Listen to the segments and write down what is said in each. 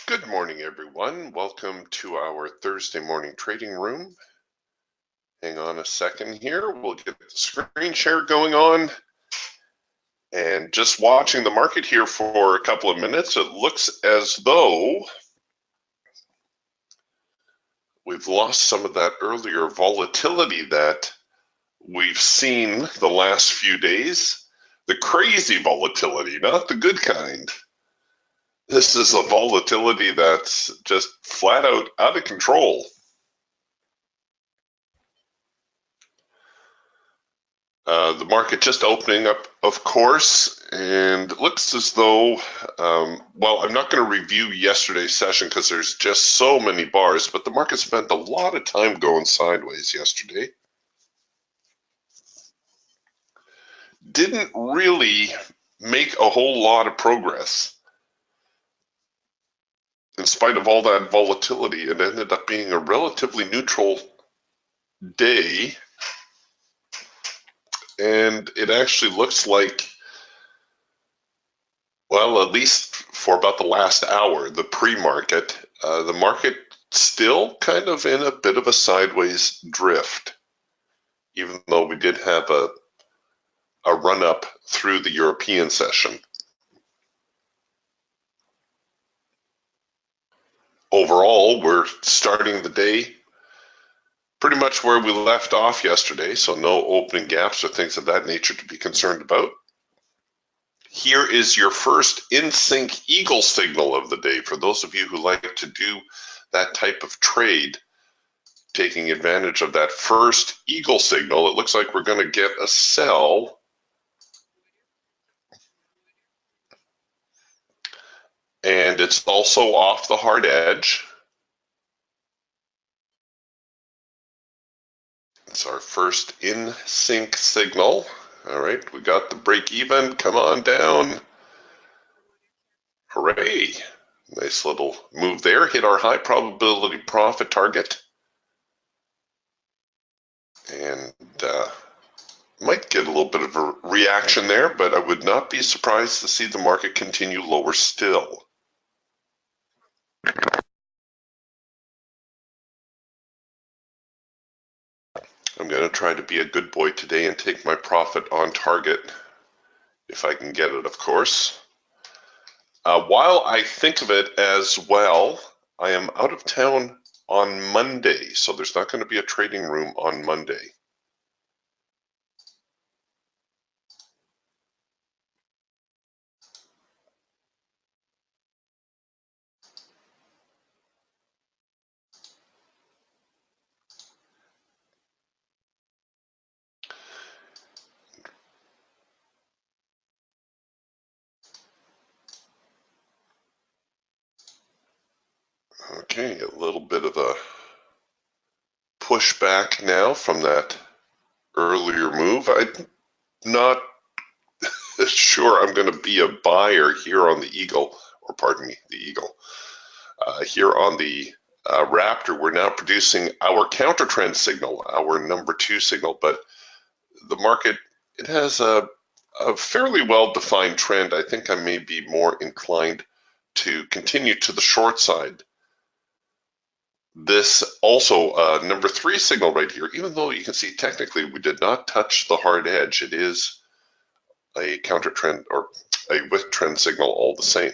Good morning, everyone. Welcome to our Thursday morning trading room. Hang on a second here. We'll get the screen share going on. And just watching the market here for a couple of minutes, it looks as though we've lost some of that earlier volatility that we've seen the last few days. The crazy volatility, not the good kind. This is a volatility that's just flat out of control. The market just opening up, of course, and it looks as though, well, I'm not going to review yesterday's session because there's just so many bars, but the market spent a lot of time going sideways yesterday. Didn't really make a whole lot of progress. In spite of all that volatility, it ended up being a relatively neutral day. And it actually looks like, well, at least for about the last hour, the pre-market, the market still kind of in a bit of a sideways drift, even though we did have a run-up through the European session. Overall, we're starting the day pretty much where we left off yesterday, so no opening gaps or things of that nature to be concerned about. Here is your first in-sync eagle signal of the day for those of you who like to do that type of trade, taking advantage of that first eagle signal. It looks like we're going to get a sell. And it's also off the hard edge. It's our first in-sync signal. All right, we got the break even. Come on down. Hooray. Nice little move there. Hit our high probability profit target. And might get a little bit of a reaction there, but I would not be surprised to see the market continue lower still. I'm going to try to be a good boy today and take my profit on target, if I can get it, of course. While I think of it as well, I am out of town on Monday, so there's not going to be a trading room on Monday. Okay, a little bit of a pushback now from that earlier move. I'm not sure I'm going to be a buyer here on the Eagle, or pardon me, the Eagle. Here on the Raptor, we're now producing our counter trend signal, our number 2 signal, but the market, it has a fairly well-defined trend. I think I may be more inclined to continue to the short side. This also number 3 signal right here, even though you can see technically we did not touch the hard edge, it is a counter trend or a wick trend signal all the same.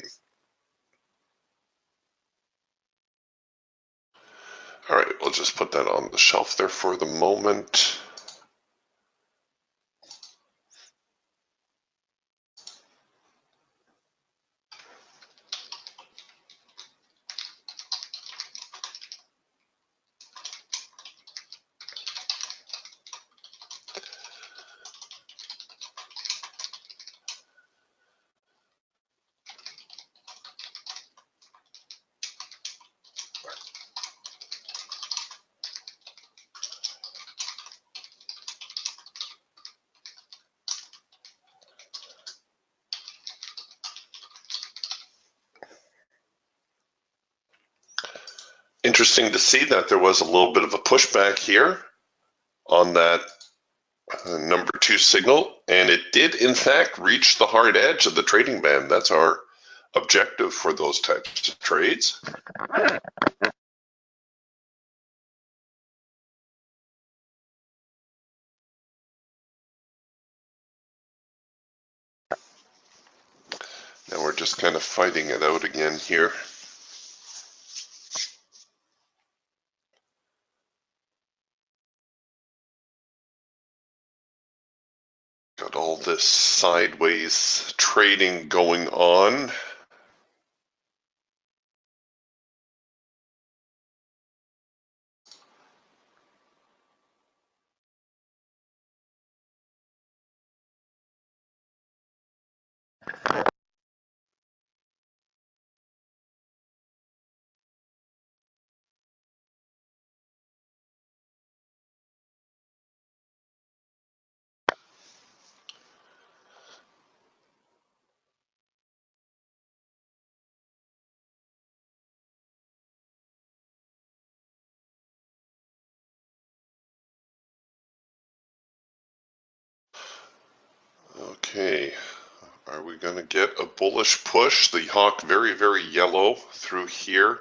All right, we'll just put that on the shelf there for the moment. Interesting to see that there was a little bit of a pushback here on that number 2 signal, and it did in fact reach the hard edge of the trading band. That's our objective for those types of trades. Now we're just kind of fighting it out again here. Got all this sideways trading going on. Okay, are we going to get a bullish push? The hawk very, very yellow through here.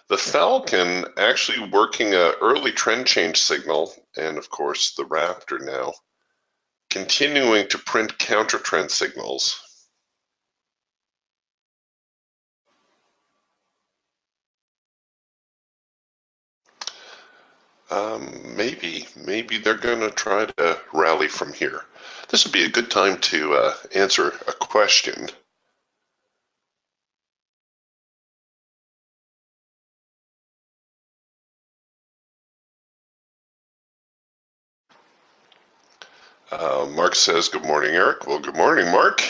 The falcon actually working an early trend change signal, and of course the raptor now continuing to print counter trend signals. Maybe they're going to try to rally from here. This would be a good time to answer a question. Mark says, good morning, Eric. Well, good morning, Mark.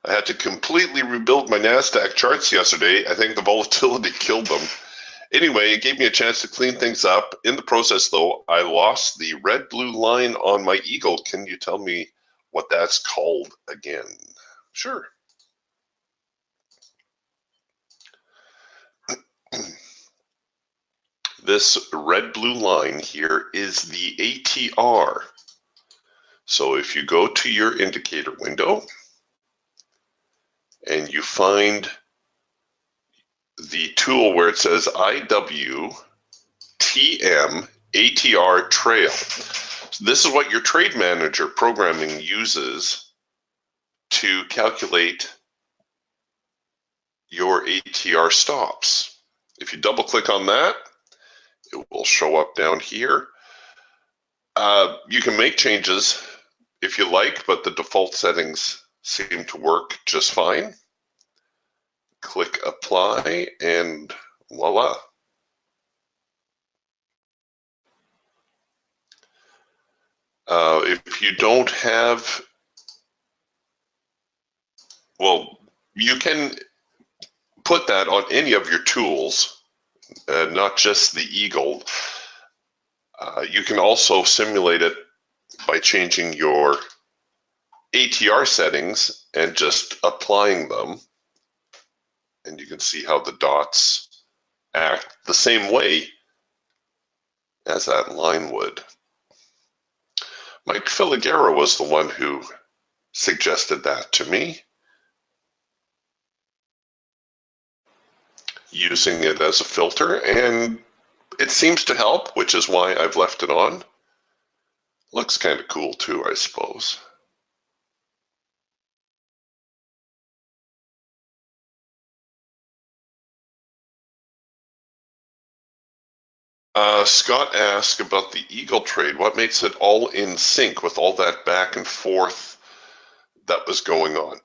I had to completely rebuild my NASDAQ charts yesterday. I think the volatility killed them. Anyway, it gave me a chance to clean things up. In the process, though, I lost the red-blue line on my eagle. Can you tell me what that's called again? Sure. This red-blue line here is the ATR. So if you go to your indicator window and you find the tool where it says IWTM ATR trail. So this is what your trade manager programming uses to calculate your ATR stops. If you double click on that, it will show up down here. You can make changes if you like, but the default settings seem to work just fine. Click apply and voila. If you don't have, well, you can put that on any of your tools, not just the eagle. You can also simulate it by changing your ATR settings and just applying them. And you can see how the dots act the same way as that line would. Mike Filigera was the one who suggested that to me, using it as a filter, and it seems to help, which is why I've left it on. Looks kind of cool too, I suppose. Scott asked about the eagle trade. What makes it all in sync with all that back and forth that was going on?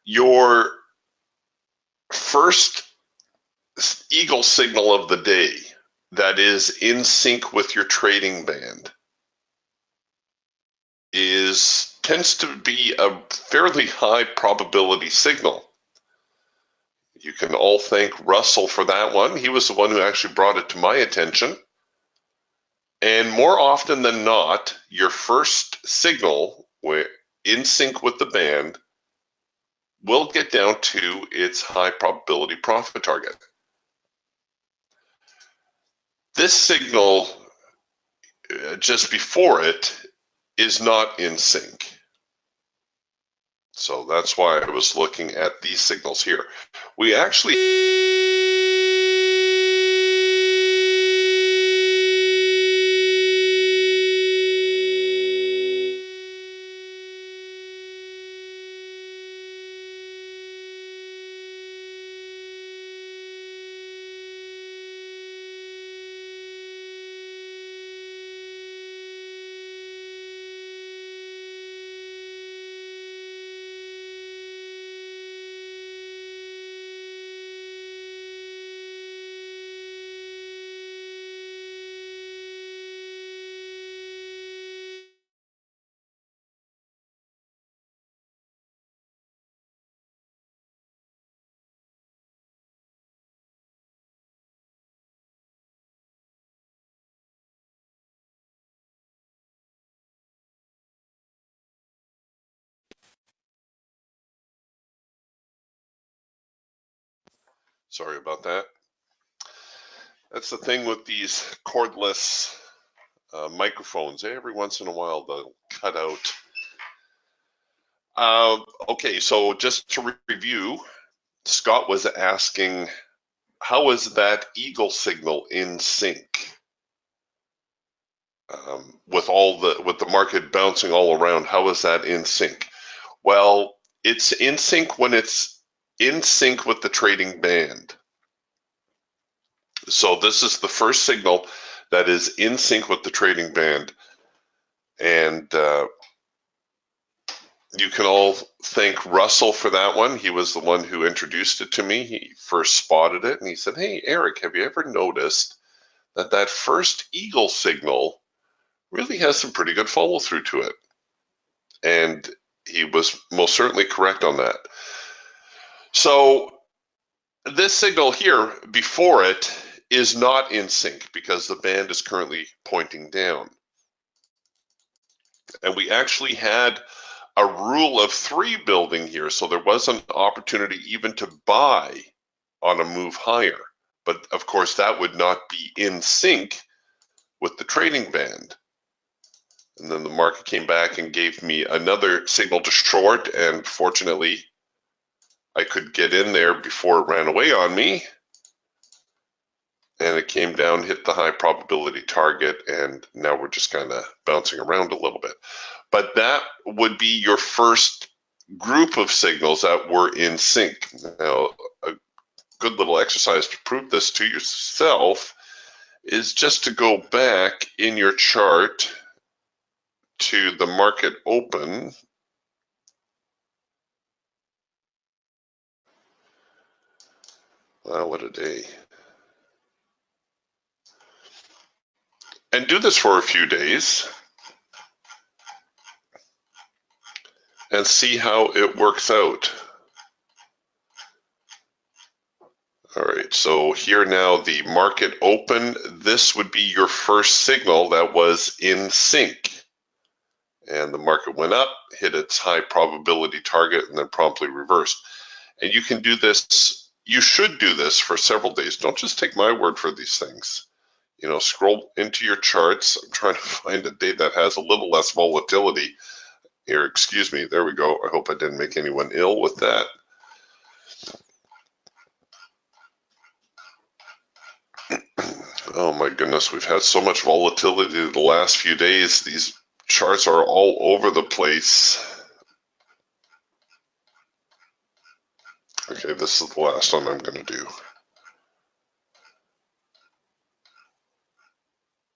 Your first eagle signal of the day that is in sync with your trading band tends to be a fairly high probability signal. You can all thank Russell for that one. He was the one who actually brought it to my attention. And more often than not, your first signal in sync with the band will get down to its high probability profit target. This signal just before it is not in sync. So that's why I was looking at these signals here. We actually sorry about that. That's the thing with these cordless microphones. Every once in a while, they'll cut out. Okay, so just to review, Scott was asking, how is that eagle signal in sync with the market bouncing all around? How is that in sync? Well, it's in sync when it's in sync with the trading band. So this is the first signal that is in sync with the trading band. And you can all thank Russell for that one. He was the one who introduced it to me. He first spotted it and he said, "Hey, Eric, have you ever noticed that first eagle signal really has some pretty good follow through to it?" And he was most certainly correct on that. So this signal here before it is not in sync because the band is currently pointing down. And we actually had a rule of three building here, so there was an opportunity even to buy on a move higher. But of course, that would not be in sync with the trading band. And then the market came back and gave me another signal to short, and fortunately, I could get in there before it ran away on me. And it came down, hit the high probability target, and now we're just kind of bouncing around a little bit. But that would be your first group of signals that were in sync. Now, a good little exercise to prove this to yourself is just to go back in your chart to the market open. Wow, what a day. And do this for a few days and see how it works out. All right, so here now the market open, this would be your first signal that was in sync. And the market went up, hit its high probability target, and then promptly reversed. And you can do this, you should do this for several days. Don't just take my word for these things. You know, scroll into your charts. I'm trying to find a day that has a little less volatility. Here, excuse me, there we go. I hope I didn't make anyone ill with that. Oh my goodness, we've had so much volatility the last few days. These charts are all over the place. Okay, this is the last one I'm going to do.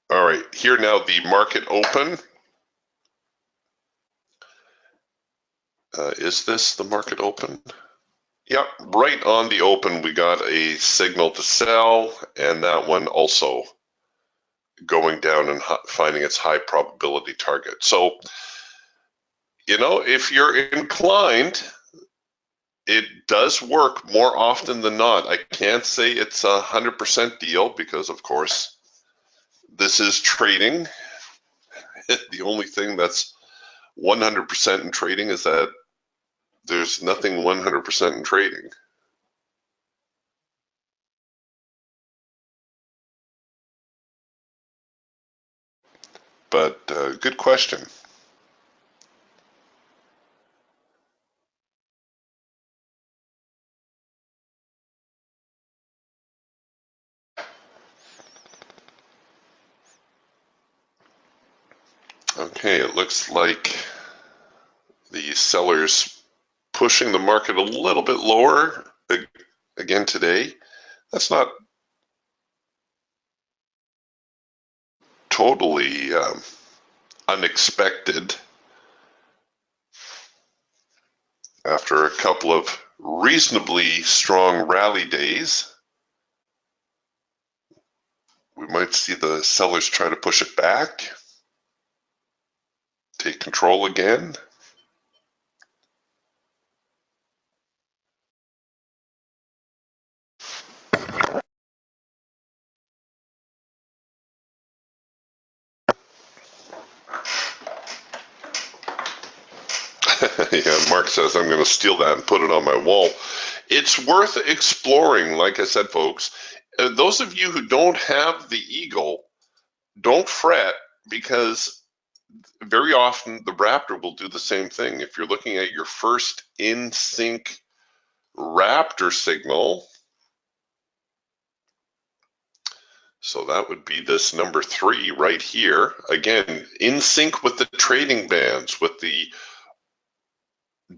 All right, here now the market open. Is this the market open? Yep, right on the open we got a signal to sell, and that one also going down and finding its high probability target. So, you know, if you're inclined, it does work more often than not. I can't say it's 100% deal because, of course, this is trading. The only thing that's 100% in trading is that there's nothing 100% in trading. But good question. Okay, it looks like the sellers pushing the market a little bit lower again today. That's not totally unexpected after a couple of reasonably strong rally days. We might see the sellers try to push it back, take control again. Yeah, Mark says I'm going to steal that and put it on my wall. It's worth exploring, like I said, folks. Those of you who don't have the Eagle, don't fret, because very often the Raptor will do the same thing. If you're looking at your first in sync Raptor signal, so that would be this number 3 right here. Again, in sync with the trading bands, with the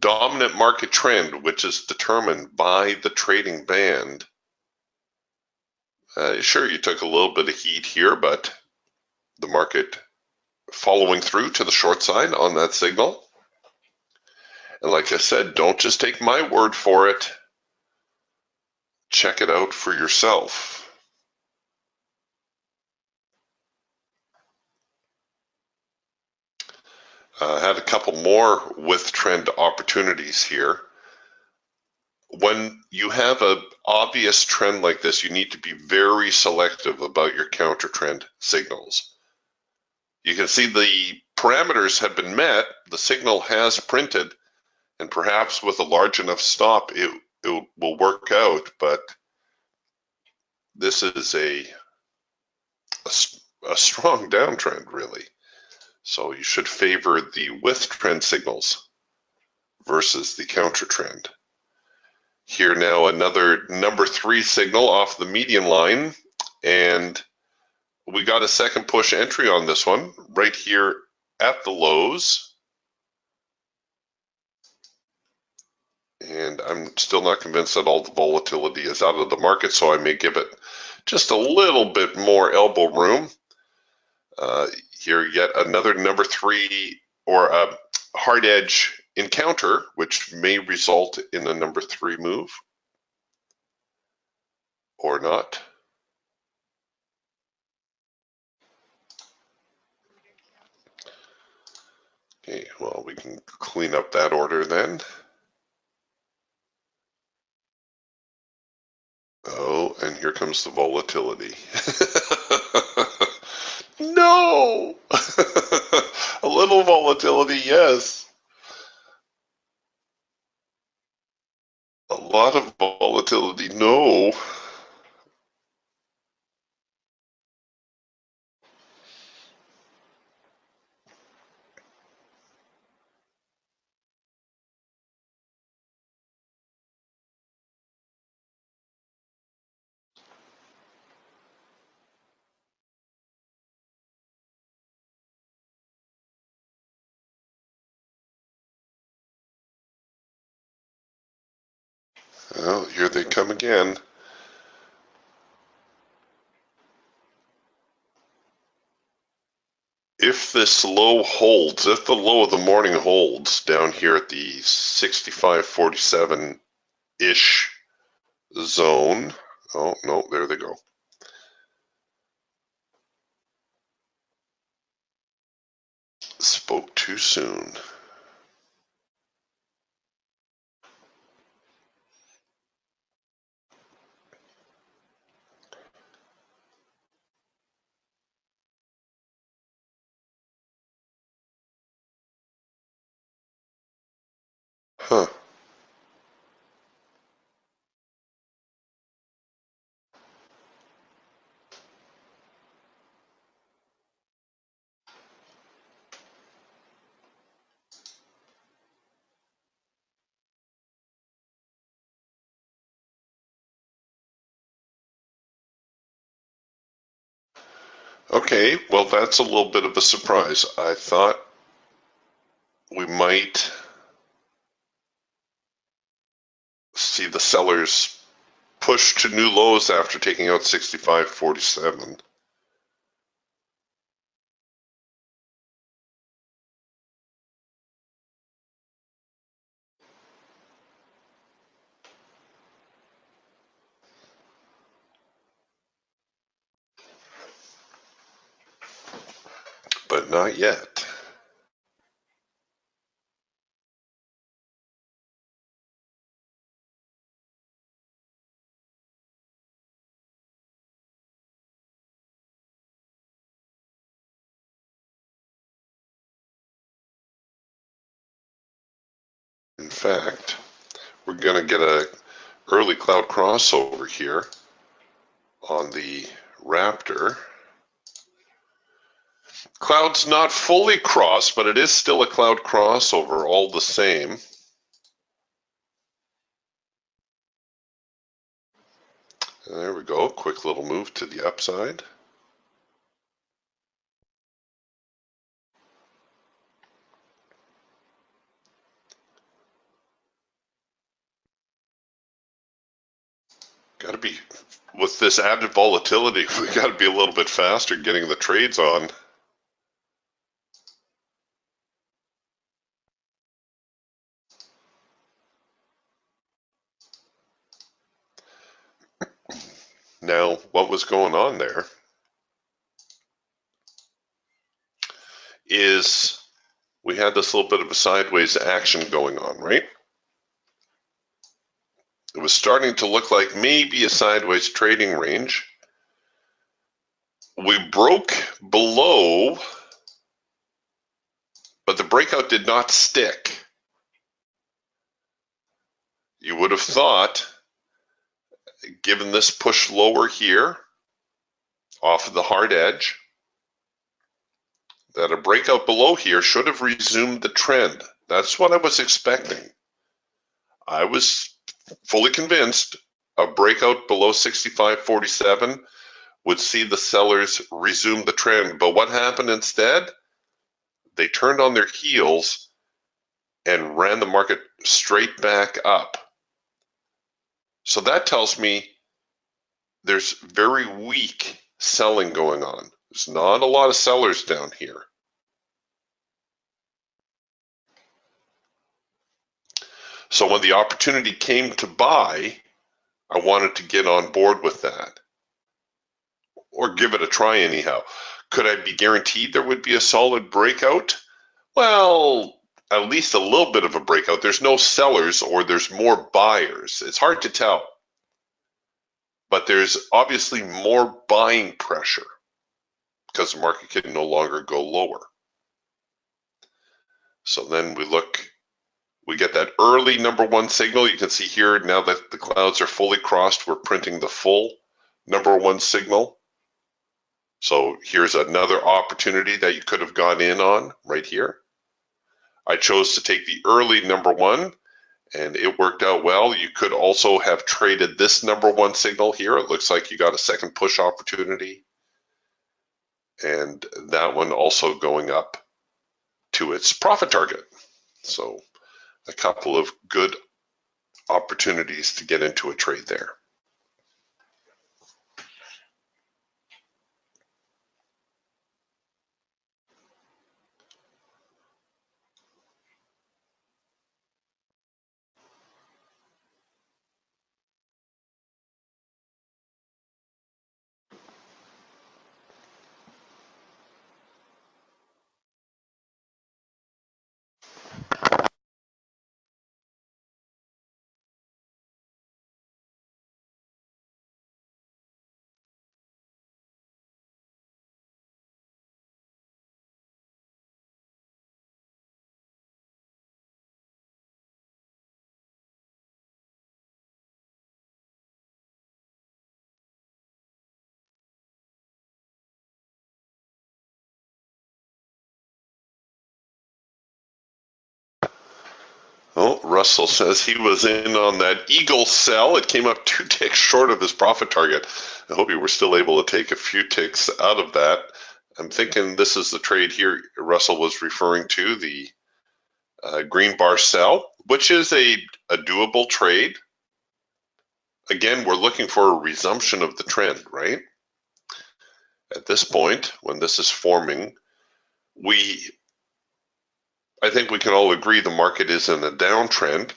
dominant market trend, which is determined by the trading band. Sure, you took a little bit of heat here, but the market following through to the short side on that signal. And like I said, don't just take my word for it. Check it out for yourself. Had a couple more with trend opportunities here. When you have an obvious trend like this, you need to be very selective about your counter trend signals. You can see the parameters have been met, the signal has printed, and perhaps with a large enough stop, it will work out, but this is a strong downtrend, really. So you should favor the with trend signals versus the counter trend. Here now another number 3 signal off the median line, and we got a second push entry on this one right here at the lows. And I'm still not convinced that all the volatility is out of the market, so I may give it just a little bit more elbow room. Here yet another number 3 or a hard edge encounter, which may result in a number 3 move or not. Okay, well, we can clean up that order then. Oh, and here comes the volatility. No! A little volatility, yes. A lot of volatility, no. Well, here they come again. If this low holds, if the low of the morning holds down here at the 65.47-ish zone. Oh, no, there they go. Spoke too soon. Huh. Okay, well, that's a little bit of a surprise. I thought we might see the sellers push to new lows after taking out 65.47. But not yet. In fact, we're going to get a early cloud crossover here on the Raptor. Cloud's not fully crossed, but it is still a cloud crossover all the same. And there we go, quick little move to the upside. Got to be, with this added volatility, we got to be a little bit faster getting the trades on. Now, what was going on there is we had this little bit of a sideways action going on, right? It was starting to look like maybe a sideways trading range. We broke below, but the breakout did not stick. You would have thought, given this push lower here, off of the hard edge, that a breakout below here should have resumed the trend. That's what I was expecting. I was fully convinced a breakout below 65.47 would see the sellers resume the trend. But what happened instead? They turned on their heels and ran the market straight back up. So that tells me there's very weak selling going on. There's not a lot of sellers down here. So when the opportunity came to buy, I wanted to get on board with that, or give it a try anyhow. Could I be guaranteed there would be a solid breakout? Well, at least a little bit of a breakout. There's no sellers or there's more buyers. It's hard to tell. But there's obviously more buying pressure because the market can no longer go lower. So then we get that early number one signal. You can see here now that the clouds are fully crossed, we're printing the full number one signal. So here's another opportunity that you could have gone in on right here. I chose to take the early number one and it worked out well. You could also have traded this number one signal here. It looks like you got a second push opportunity. And that one also going up to its profit target. So a couple of good opportunities to get into a trade there. Well, Russell says he was in on that Eagle sell. It came up 2 ticks short of his profit target. I hope you were still able to take a few ticks out of that. I'm thinking this is the trade here Russell was referring to, the green bar sell, which is a doable trade. Again, we're looking for a resumption of the trend, right? At this point, when this is forming, I think we can all agree the market is in a downtrend.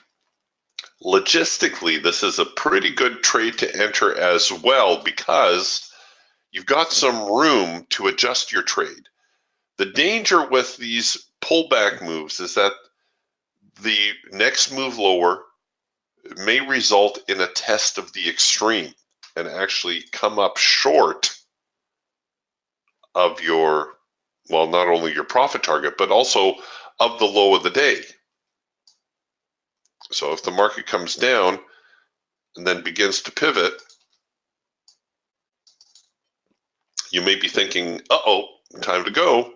Logistically, this is a pretty good trade to enter as well because you've got some room to adjust your trade. The danger with these pullback moves is that the next move lower may result in a test of the extreme and actually come up short of your, well, not only your profit target, but also of the low of the day. So if the market comes down and then begins to pivot, you may be thinking, uh-oh, time to go.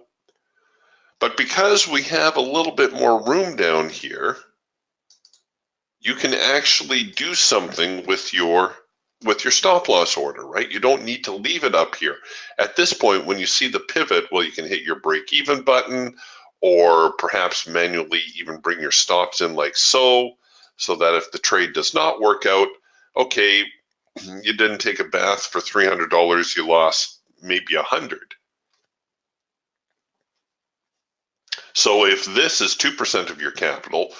But because we have a little bit more room down here, you can actually do something with your stop loss order, right? You don't need to leave it up here. At this point, when you see the pivot, well, you can hit your break even button or perhaps manually even bring your stops in like so that if the trade does not work out, okay, you didn't take a bath for $300, you lost maybe $100. So if this is 2% of your capital,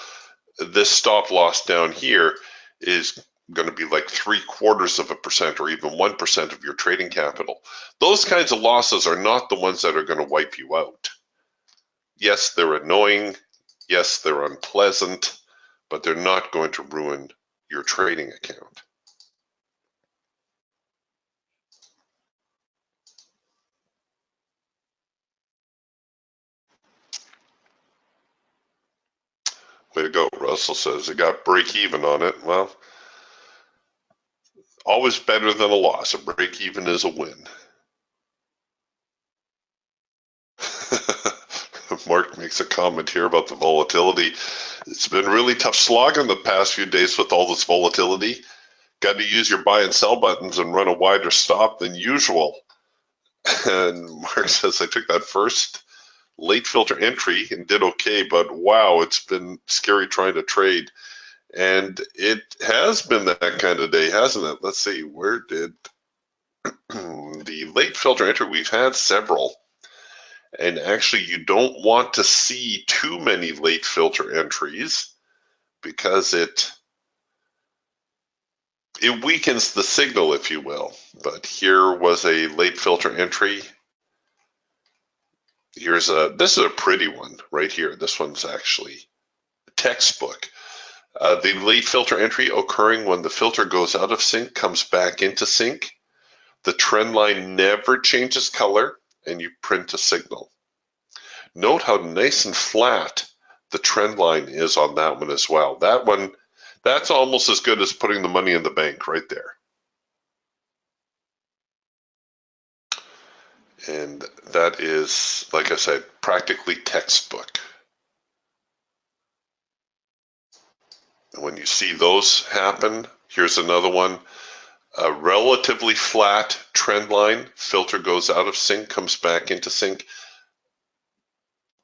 this stop loss down here is going to be like 0.75% or even 1% of your trading capital. Those kinds of losses are not the ones that are going to wipe you out. Yes, they're annoying. Yes, they're unpleasant, but they're not going to ruin your trading account. Way to go, Russell says. It got break even on it. Well, always better than a loss. A break even is a win. Mark makes a comment here about the volatility. It's been really tough slogging the past few days with all this volatility. Got to use your buy and sell buttons and run a wider stop than usual. And Mark says, I took that first late filter entry and did okay, but wow, it's been scary trying to trade. And it has been that kind of day, hasn't it? Let's see, where did the late filter entry, we've had several. And actually, you don't want to see too many late filter entries because it weakens the signal, if you will. But here was a late filter entry. This is a pretty one right here. This one's actually textbook. The late filter entry occurring when the filter goes out of sync, comes back into sync. The trend line never changes color, and you print a signal. Note how nice and flat the trend line is on that one as well. That one, that's almost as good as putting the money in the bank right there. And that is, like I said, practically textbook. When you see those happen, here's another one. A relatively flat trend line, filter goes out of sync, comes back into sync.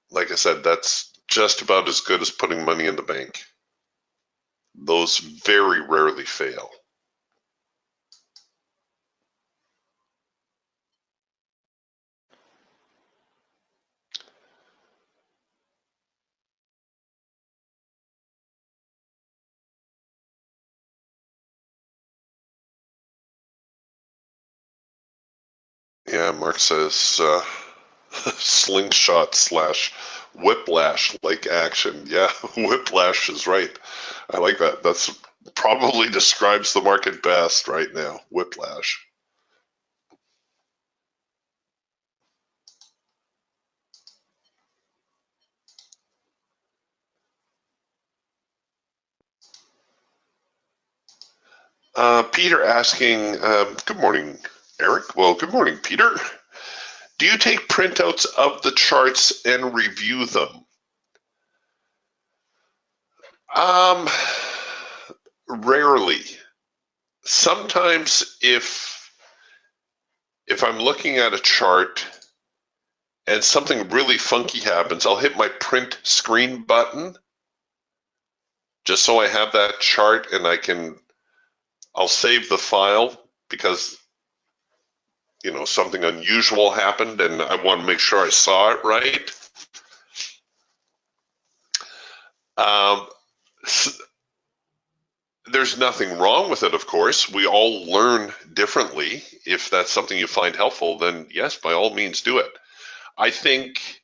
Like I said, that's just about as good as putting money in the bank. Those very rarely fail. Yeah, Mark says slingshot / whiplash like action. Yeah, whiplash is right. I like that. That's probably describes the market best right now, whiplash. Peter asking, good morning, Eric. Well, good morning, Peter. Do you take printouts of the charts and review them? Rarely. Sometimes if I'm looking at a chart and something really funky happens, I'll hit my print screen button just so I have that chart and I'll save the file because something unusual happened and I want to make sure I saw it right. There's nothing wrong with it, of course. We all learn differently. If that's something you find helpful, then yes, by all means do it. I think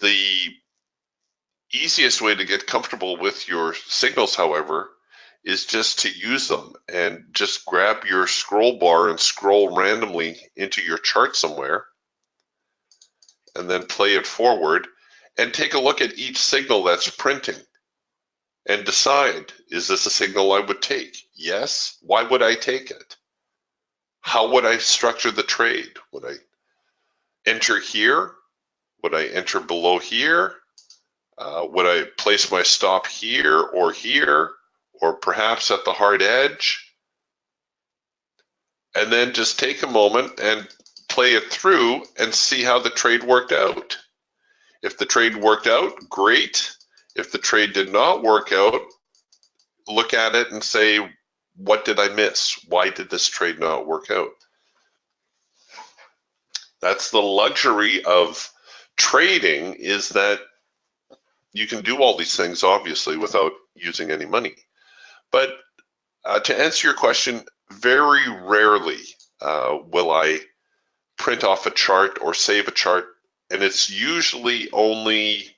the easiest way to get comfortable with your signals, however, is just to use them and just grab your scroll bar and scroll randomly into your chart somewhere and then play it forward and take a look at each signal that's printing and decide, is this a signal I would take? Yes. Why would I take it? How would I structure the trade? Would I enter here? Would I enter below here? Would I place my stop here, or perhaps at the hard edge? And then just take a moment and play it through and see how the trade worked out. If the trade worked out, great. If the trade did not work out, look at it and say, what did I miss? Why did this trade not work out? That's the luxury of trading, is that you can do all these things, obviously, without using any money. But to answer your question, very rarely will I print off a chart or save a chart, and it's usually only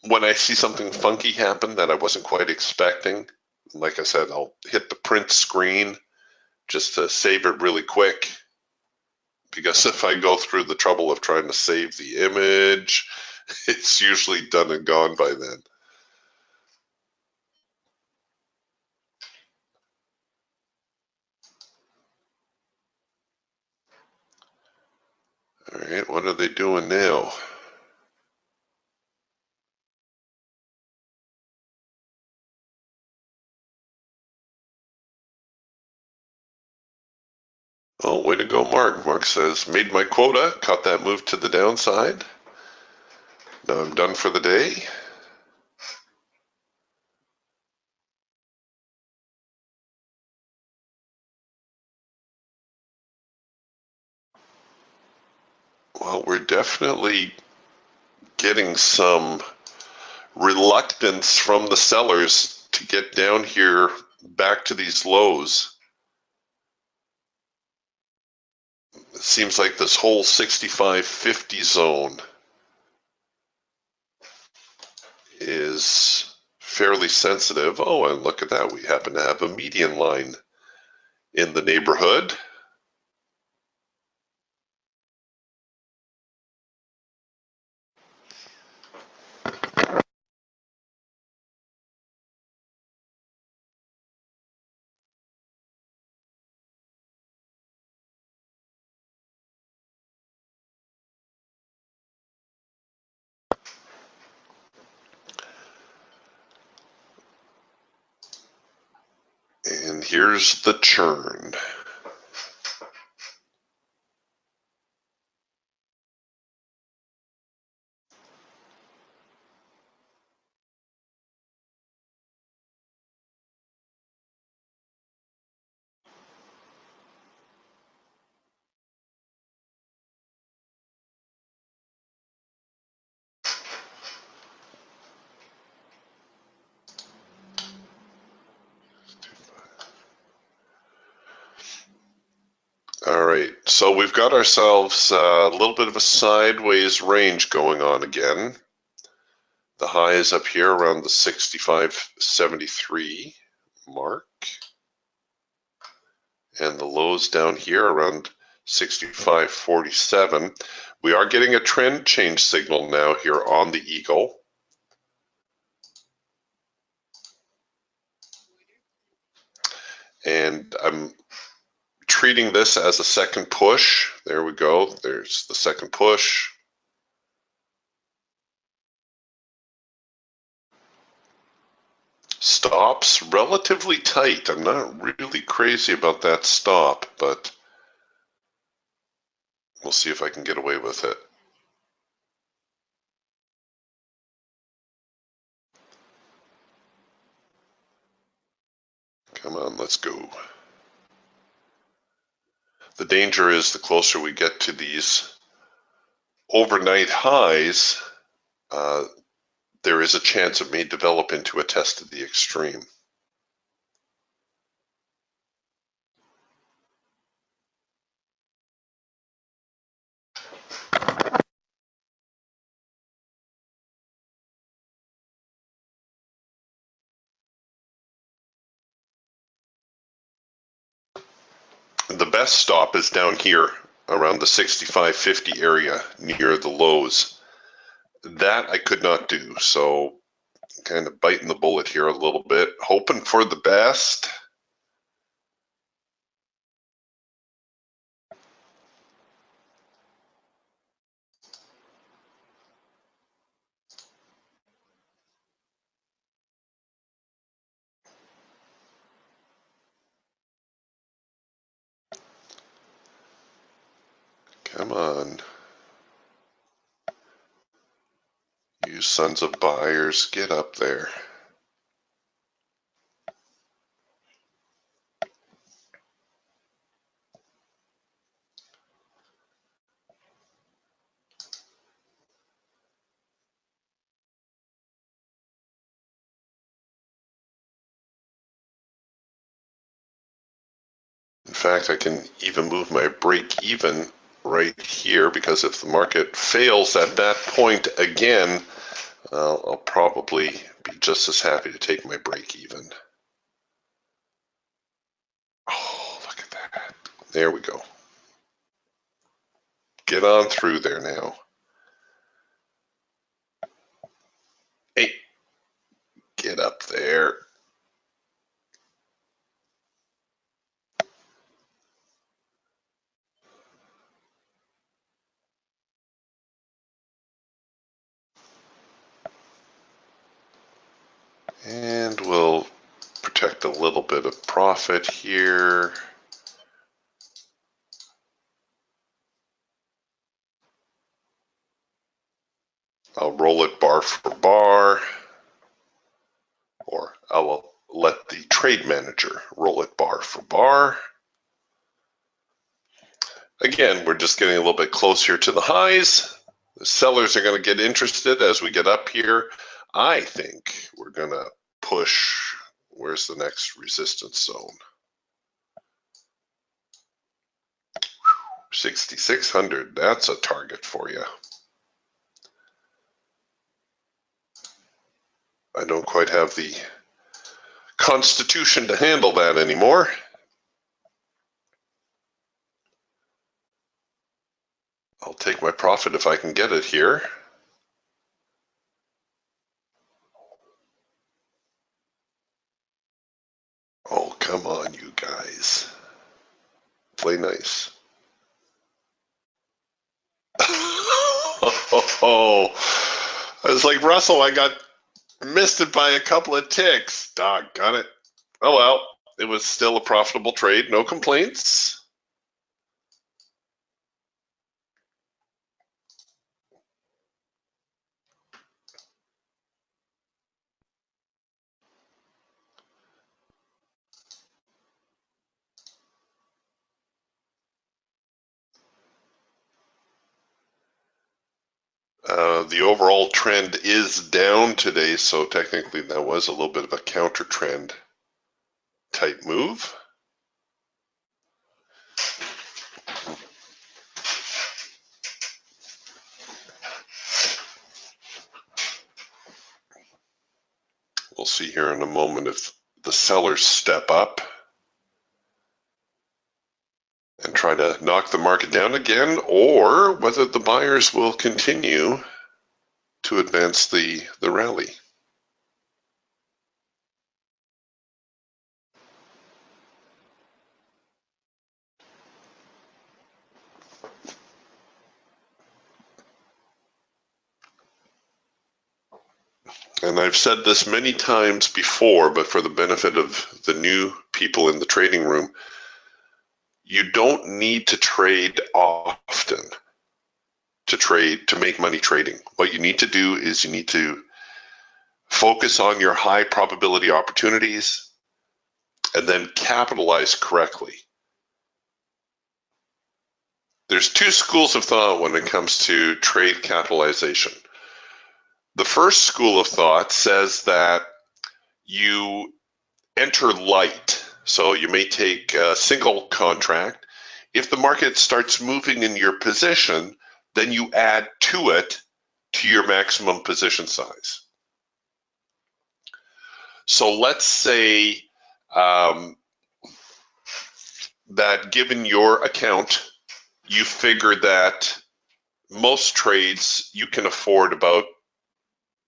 when I see something funky happen that I wasn't quite expecting. Like I said, I'll hit the print screen just to save it really quick, because if I go through the trouble of trying to save the image, it's usually done and gone by then. All right, what are they doing now? Oh, way to go, Mark. Mark says, made my quota, caught that move to the downside. Now I'm done for the day. Well, we're definitely getting some reluctance from the sellers to get down here back to these lows. It seems like this whole 65.50 zone is fairly sensitive. Oh, and look at that. We happen to have a median line in the neighborhood. And here's the churn. All right, so we've got ourselves a little bit of a sideways range going on again. The high is up here around the 65.73 mark. And the lows down here around 65.47. We are getting a trend change signal now here on the Eagle. And I'm treating this as a second push. There we go. There's the second push. Stop's relatively tight. I'm not really crazy about that stop, but we'll see if I can get away with it. Come on, let's go. The danger is the closer we get to these overnight highs, there is a chance it may develop into a test of the extreme. The best stop is down here around the 65.50 area near the lows. That I could not do, so kind of biting the bullet here a little bit, hoping for the best. Come on. You sons of buyers, get up there. In fact, I can even move my break even right here, because if the market fails at that point again, I'll probably be just as happy to take my break even. Oh, look at that. There we go. Get on through there now. Hey, get up there. And we'll protect a little bit of profit here. I'll roll it bar for bar, or I'll let the trade manager roll it bar for bar. Again, we're just getting a little bit closer to the highs. The sellers are going to get interested as we get up here. I think we're going to push. Where's the next resistance zone? 6,600. That's a target for you. I don't quite have the constitution to handle that anymore. I'll take my profit if I can get it here. Oh, come on, you guys. Play nice. Oh, I was like, Russell, I got missed it by a couple of ticks. Doggone it. Oh well, it was still a profitable trade. No complaints. The overall trend is down today, so technically that was a little bit of a counter trend type move. We'll see here in a moment if the sellers step up and try to knock the market down again, or whether the buyers will continue to advance the rally. and I've said this many times before, but for the benefit of the new people in the trading room, you don't need to trade often to make money trading. What you need to do is you need to focus on your high probability opportunities and then capitalize correctly. There's two schools of thought when it comes to trade capitalization. The first school of thought says that you enter light. So you may take a single contract. If the market starts moving in your position, then you add to it to your maximum position size. So let's say that given your account, you figure that most trades you can afford about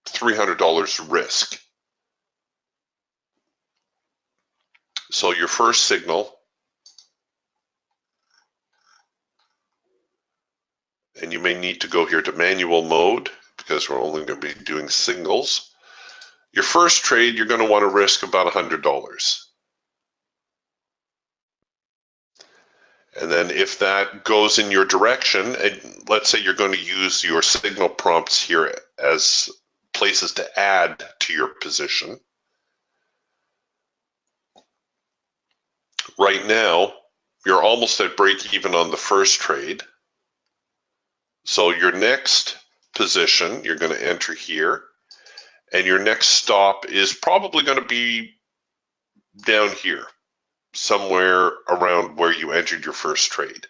$300 risk. So your first signal, and you may need to go here to manual mode because we're only going to be doing singles. Your first trade, you're going to want to risk about $100. And then if that goes in your direction, and let's say you're going to use your signal prompts here as places to add to your position. Right now, you're almost at break even on the first trade. So your next position, you're going to enter here, and your next stop is probably going to be down here, somewhere around where you entered your first trade.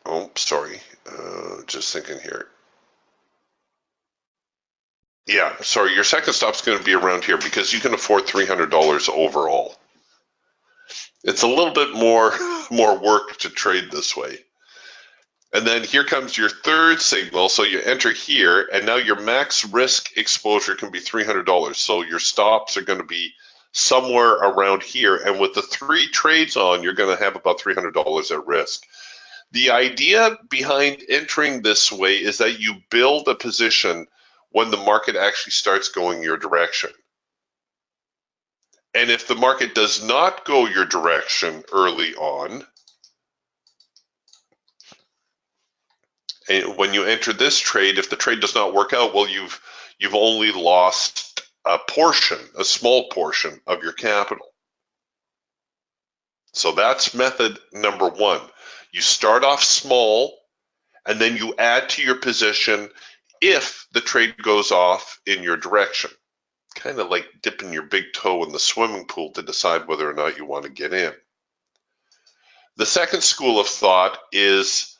Oh, sorry, just thinking here. Yeah, sorry, your second stop's going to be around here because you can afford $300 overall. It's a little bit more work to trade this way. And then here comes your third signal. So you enter here, and now your max risk exposure can be $300. So your stops are going to be somewhere around here. And with the 3 trades on, you're going to have about $300 at risk. The idea behind entering this way is that you build a position when the market actually starts going your direction. And if the market does not go your direction early on, and when you enter this trade, if the trade does not work out, well, you've only lost a portion, a small portion of your capital. So that's method number 1. You start off small, and then you add to your position if the trade goes off in your direction. Kind of like dipping your big toe in the swimming pool to decide whether or not you want to get in. The second school of thought is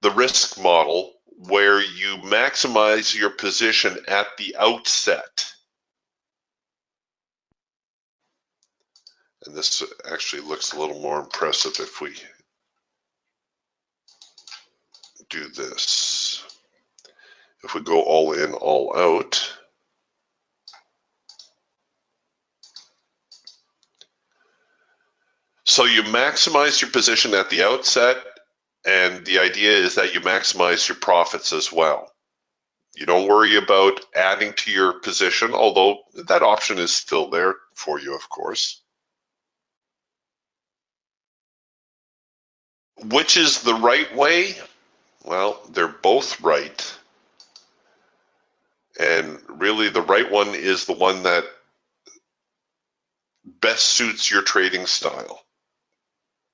the risk model, where you maximize your position at the outset. And this actually looks a little more impressive if we do this. If we go all in, all out. So you maximize your position at the outset, and the idea is that you maximize your profits as well. You don't worry about adding to your position, although that option is still there for you, of course. Which is the right way? Well, they're both right. And really the right one is the one that best suits your trading style,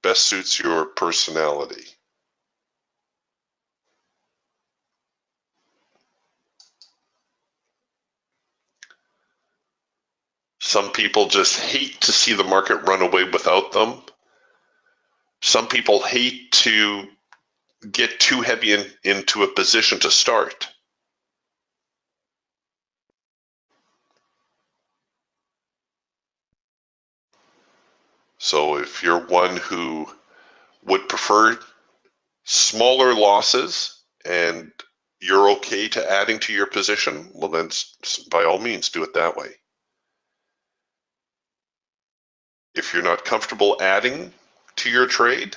best suits your personality. Some people just hate to see the market run away without them. Some people hate to get too heavy into a position to start. So if you're one who would prefer smaller losses and you're okay to adding to your position, well then by all means do it that way. If you're not comfortable adding to your trade,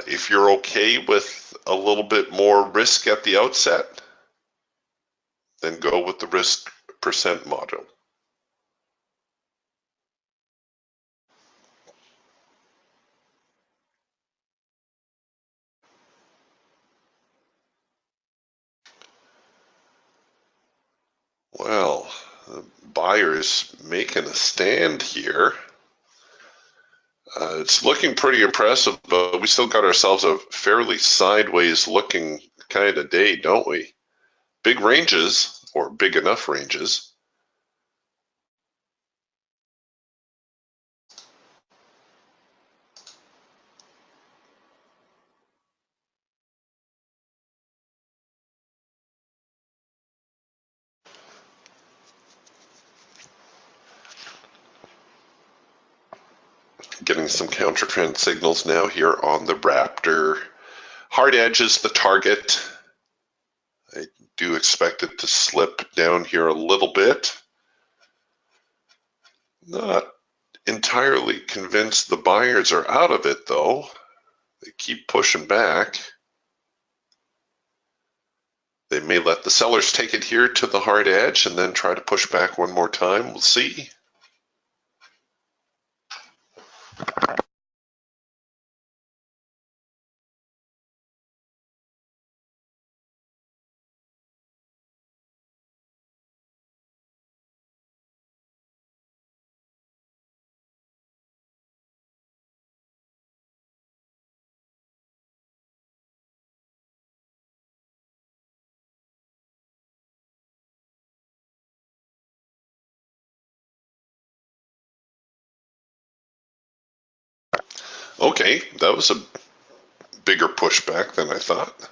If you're okay with a little bit more risk at the outset, then go with the risk percent module. Well, the buyer's making a stand here. It's looking pretty impressive, but we still got ourselves a fairly sideways looking kind of day, don't we? Big ranges, or big enough ranges. Getting some counter trend signals now here on the Raptor. Hard edge is the target. I do expect it to slip down here a little bit. Not entirely convinced the buyers are out of it though. They keep pushing back. They may let the sellers take it here to the hard edge and then try to push back one more time. We'll see. Okay, that was a bigger pushback than I thought.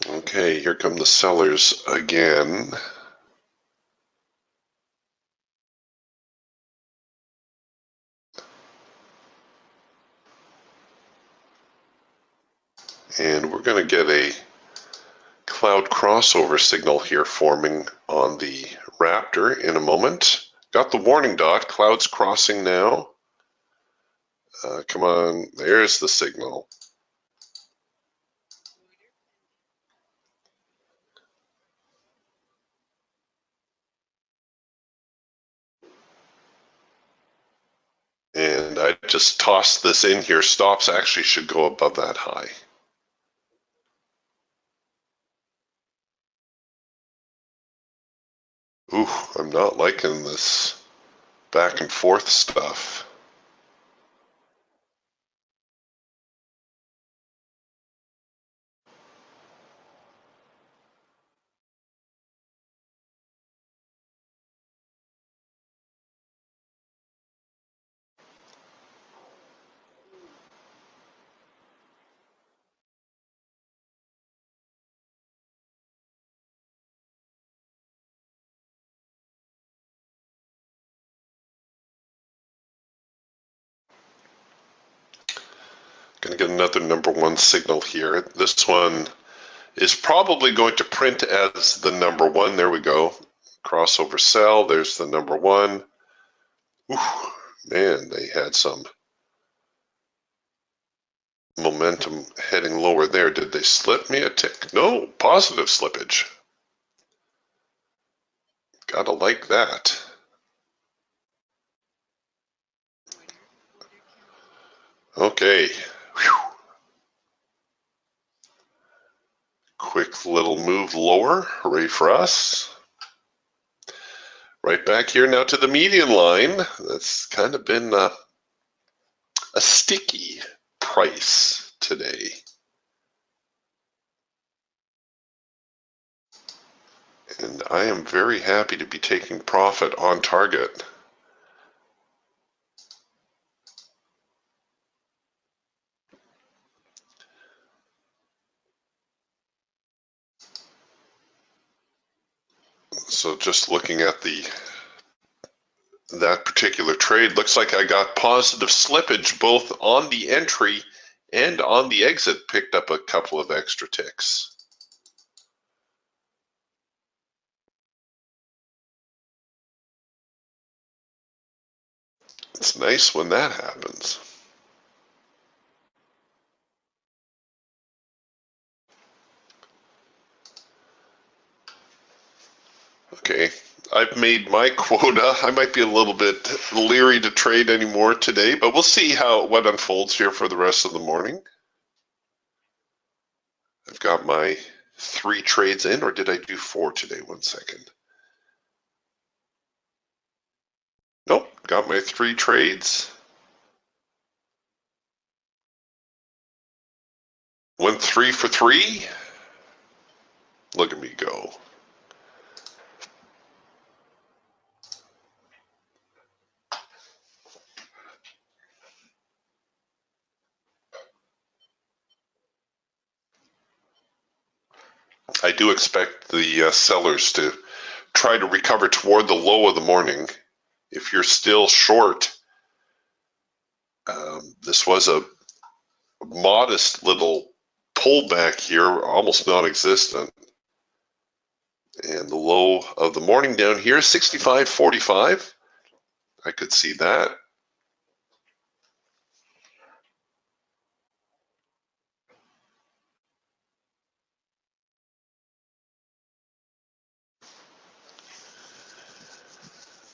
Okay, here come the sellers again. And we're going to get a cloud crossover signal here forming on the Raptor in a moment. Got the warning dot, clouds crossing now. Come on, there's the signal. And I just tossed this in here. Stops actually should go above that high. Ooh, I'm not liking this back and forth stuff. Going to get another number one signal here. This one is probably going to print as the number one. There we go. Crossover sell. There's the number one. Ooh, man, they had some momentum heading lower there. Did they slip me a tick? No, positive slippage. Gotta like that. Okay, little move lower. Hooray for us. Right back here now to the median line. That's kind of been a sticky price today. And I am very happy to be taking profit on target. So just looking at that particular trade, looks like I got positive slippage both on the entry and on the exit, picked up a couple of extra ticks. It's nice when that happens. Okay, I've made my quota. I might be a little bit leery to trade anymore today, but we'll see what unfolds here for the rest of the morning. I've got my 3 trades in, or did I do 4 today? 1 second. Nope, got my 3 trades. Went 3 for 3. Look at me go. I do expect the sellers to try to recover toward the low of the morning. If you're still short, this was a modest little pullback here, almost non-existent. And the low of the morning down here, 65.45. I could see that.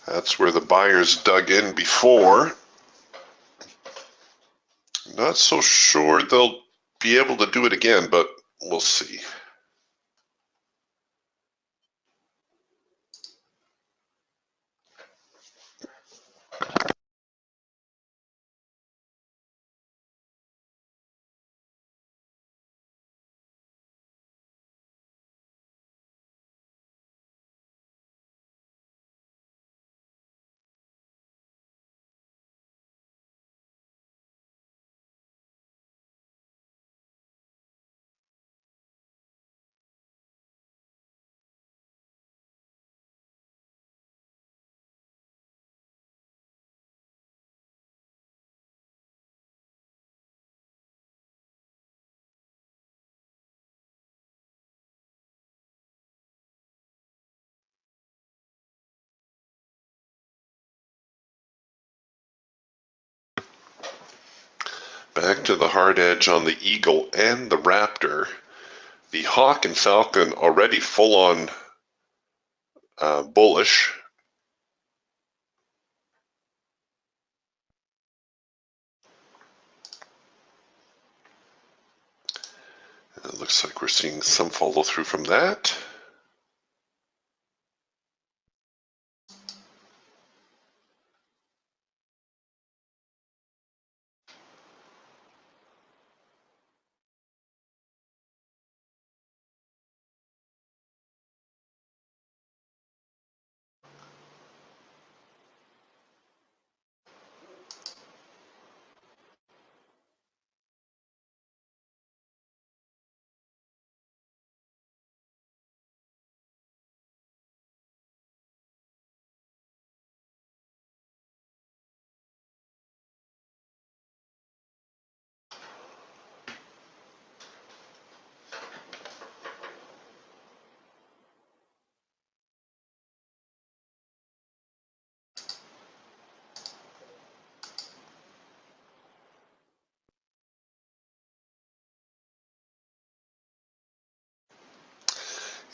That's where the buyers dug in before. Not so sure they'll be able to do it again, but we'll see. Back to the hard edge on the Eagle and the Raptor. The Hawk and Falcon already full on bullish. It looks like we're seeing some follow through from that.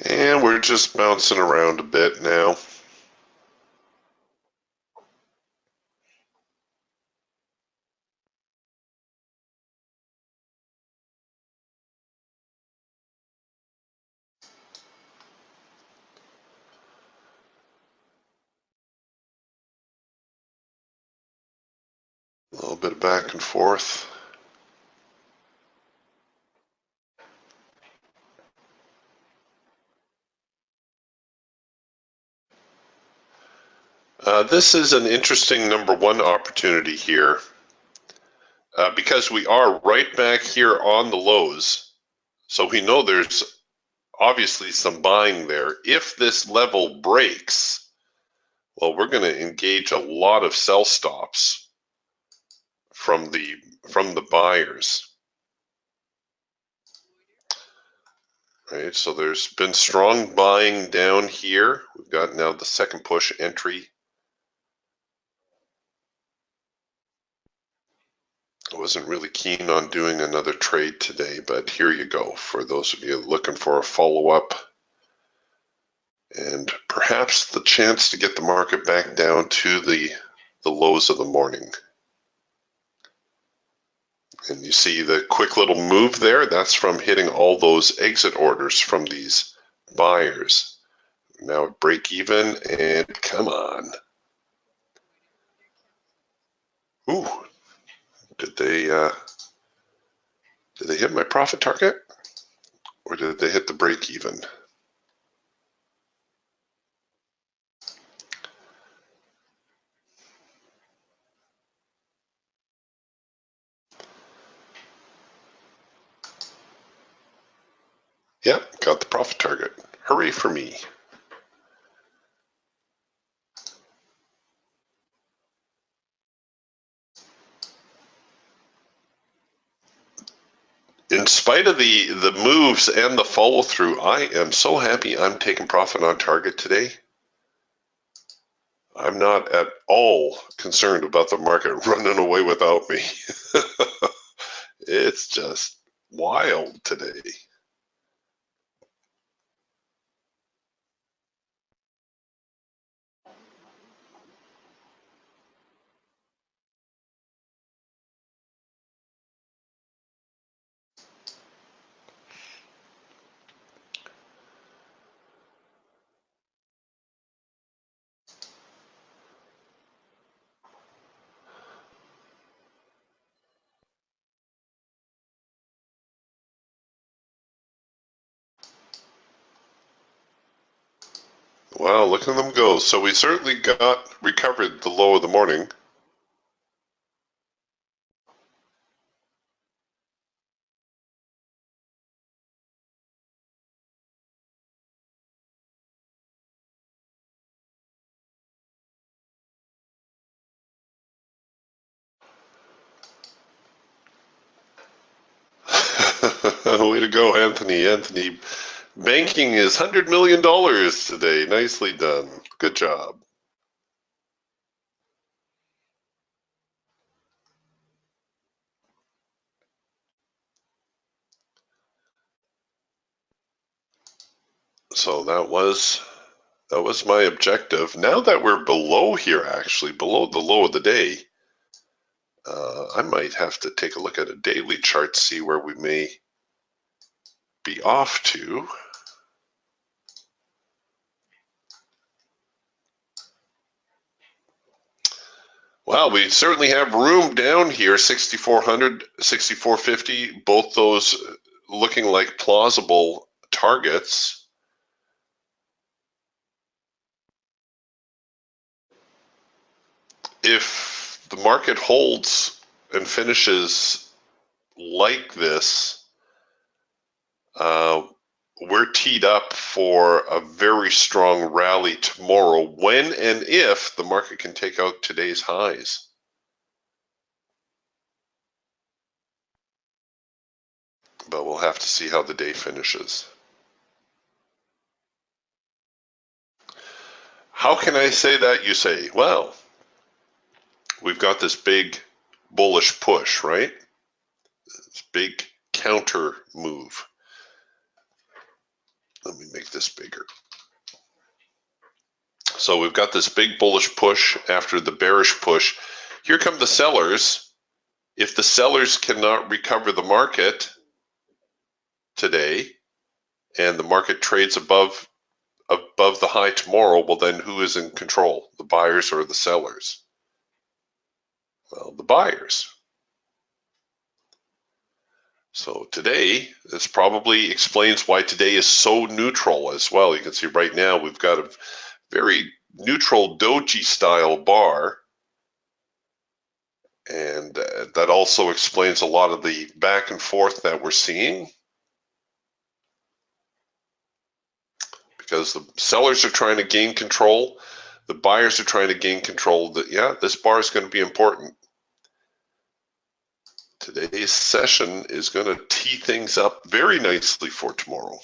And we're just bouncing around a bit now. A little bit of back and forth. This is an interesting number one opportunity here because we are right back here on the lows. So we know there's obviously some buying there. If this level breaks, well, we're going to engage a lot of sell stops from the buyers. Right, so there's been strong buying down here. We've got now the second push entry. I wasn't really keen on doing another trade today, but here you go for those of you looking for a follow-up and perhaps the chance to get the market back down to the lows of the morning. And you see the quick little move there, that's from hitting all those exit orders from these buyers. Now break even and come on. Ooh, did they hit my profit target or did they hit the break even? Yeah, got the profit target. Hooray for me. In spite of the moves and the follow through, I am so happy I'm taking profit on target today. I'm not at all concerned about the market running away without me. It's just wild today. Wow, look at them go. So we certainly recovered the low of the morning. Way to go, Anthony. Anthony banking is $100 million today. Nicely done. Good job. So that was my objective. Now that we're below here, actually, below the low of the day, I might have to take a look at a daily chart, see where we may be off to. Well, we certainly have room down here, 6,400, 6,450, both those looking like plausible targets. If the market holds and finishes like this, we're teed up for a very strong rally tomorrow when and if the market can take out today's highs. But we'll have to see how the day finishes. How can I say that, you say? Well, we've got this big bullish push, right? This big counter move. Let me make this bigger. So we've got this big bullish push after the bearish push. Here come the sellers. If the sellers cannot recover the market today and the market trades above the high tomorrow, well then who is in control? The buyers or the sellers? Well, the buyers. So today, this probably explains why today is so neutral as well. You can see right now we've got a very neutral doji style bar, and that also explains a lot of the back and forth that we're seeing, because the sellers are trying to gain control, the buyers are trying to gain control. Yeah, this bar is going to be important. Today's session is going to tee things up very nicely for tomorrow.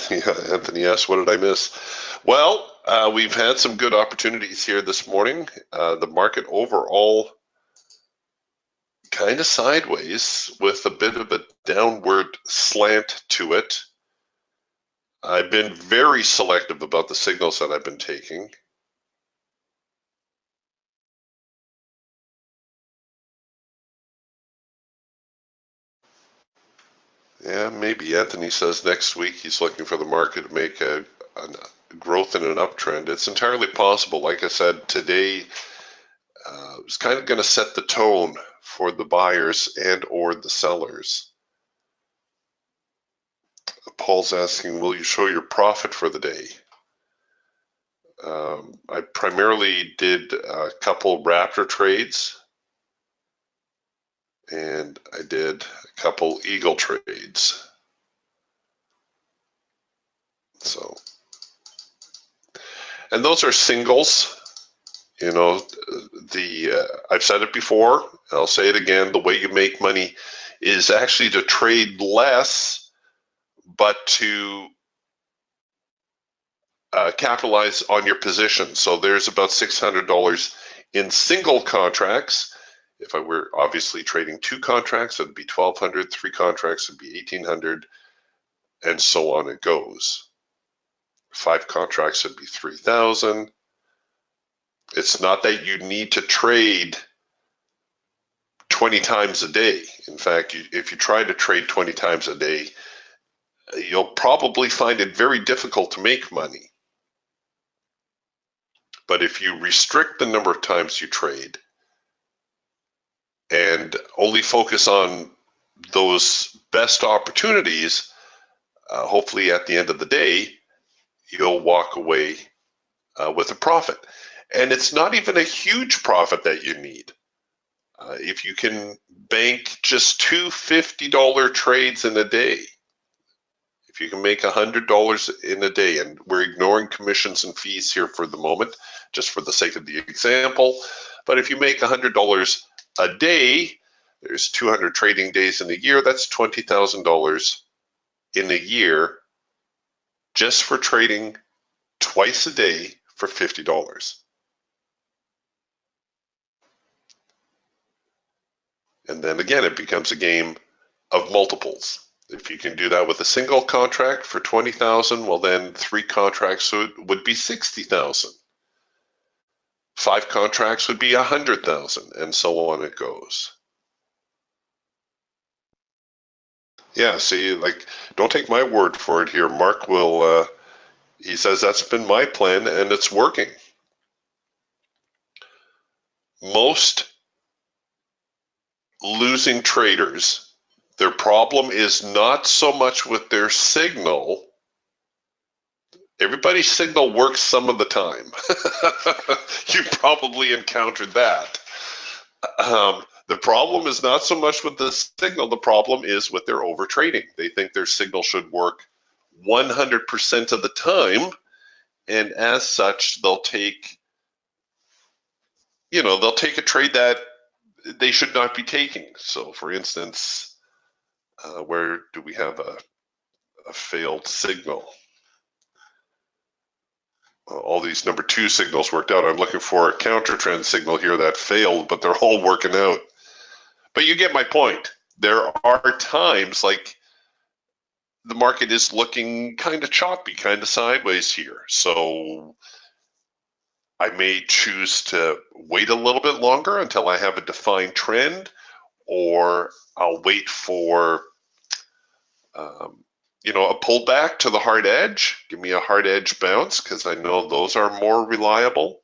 Yeah, Anthony asked, what did I miss? Well, we've had some good opportunities here this morning. The market overall kind of sideways with a bit of a downward slant to it. I've been very selective about the signals that I've been taking. Yeah, maybe Anthony says next week he's looking for the market to make a growth in an uptrend. It's entirely possible. Like I said, today it's kind of going to set the tone for the buyers and or the sellers. Paul's asking, will you show your profit for the day? I primarily did a couple Raptor trades, and I did a couple Eagle trades. So, and those are singles. You know, I've said it before, I'll say it again, the way you make money is actually to trade less, but to capitalize on your position. So there's about $600 in single contracts. If I were obviously trading 2 contracts, it'd be $1,200, 3 contracts, it'd be $1,800, and so on it goes. 5 contracts would be $3,000. It's not that you need to trade 20 times a day. In fact, if you try to trade 20 times a day, you'll probably find it very difficult to make money. But if you restrict the number of times you trade and only focus on those best opportunities, hopefully at the end of the day, you'll walk away with a profit. And it's not even a huge profit that you need. If you can bank just 2 $50 trades in a day, if you can make $100 in a day, and we're ignoring commissions and fees here for the moment, just for the sake of the example, but if you make $100 a day, there's 200 trading days in a year, that's $20,000 in a year just for trading twice a day for $50. And then again, it becomes a game of multiples. If you can do that with a single contract for $20,000, well then 3 contracts would be $60,000. 5 contracts would be $100,000, and so on it goes. Yeah, see, like, don't take my word for it here. Mark will, he says that's been my plan and it's working. Most losing traders, their problem is not so much with their signal. Everybody's signal works some of the time. You probably encountered that. The problem is not so much with the signal, the problem is with their overtrading. They think their signal should work 100% of the time, and as such, they'll take, they'll take a trade that they should not be taking. So for instance, where do we have a failed signal? All these number 2 signals worked out. I'm looking for a counter trend signal here that failed, but they're all working out. But you get my point. There are times like the market is looking kind of choppy, kind of sideways here. So I may choose to wait a little bit longer until I have a defined trend, or I'll wait for a pullback to the hard edge. Give me a hard edge bounce because I know those are more reliable.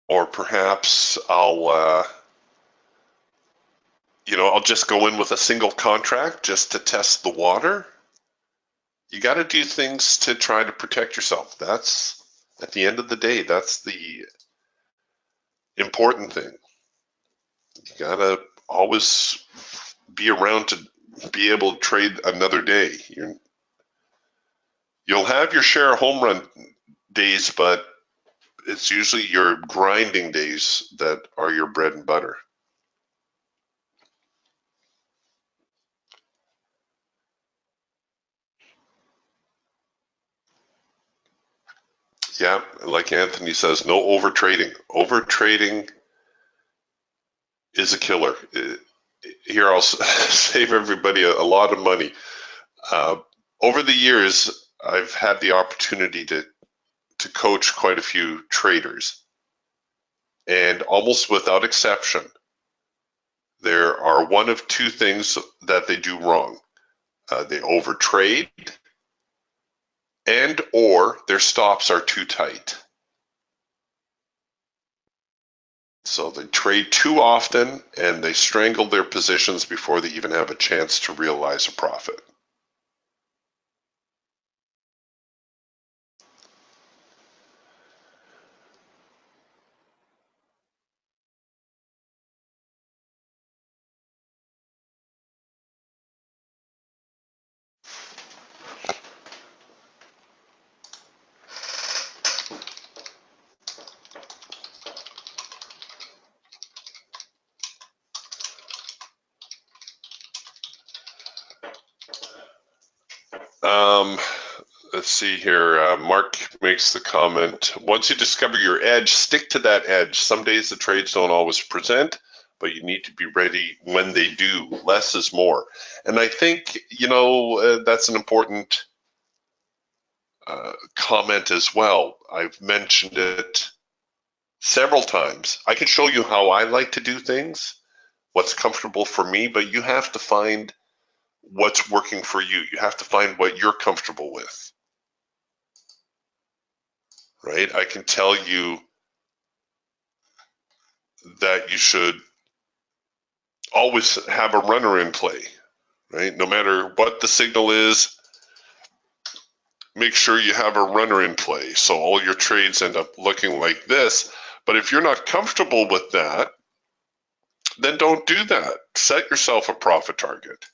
Or perhaps I'll just go in with a single contract just to test the water. You got to do things to try to protect yourself. That's, at the end of the day, that's the important thing. You got to always be around to be able to trade another day. You'll have your share of home run days, but it's usually your grinding days that are your bread and butter. Yeah, like Anthony says, no overtrading. Overtrading is a killer. Here, I'll save everybody a lot of money. Over the years, I've had the opportunity to coach quite a few traders. And almost without exception, there are one of two things that they do wrong. They overtrade, and or their stops are too tight. So they trade too often and they strangle their positions before they even have a chance to realize a profit. Let's see here. Mark makes the comment, once you discover your edge, stick to that edge. Some days the trades don't always present, but you need to be ready when they do. Less is more. And I think, that's an important comment as well. I've mentioned it several times. I can show you how I like to do things, what's comfortable for me, but you have to find what's working for you. You have to find what you're comfortable with. Right? I can tell you that you should always have a runner in play, right? No matter what the signal is, make sure you have a runner in play. So all your trades end up looking like this. But if you're not comfortable with that, then don't do that. Set yourself a profit target.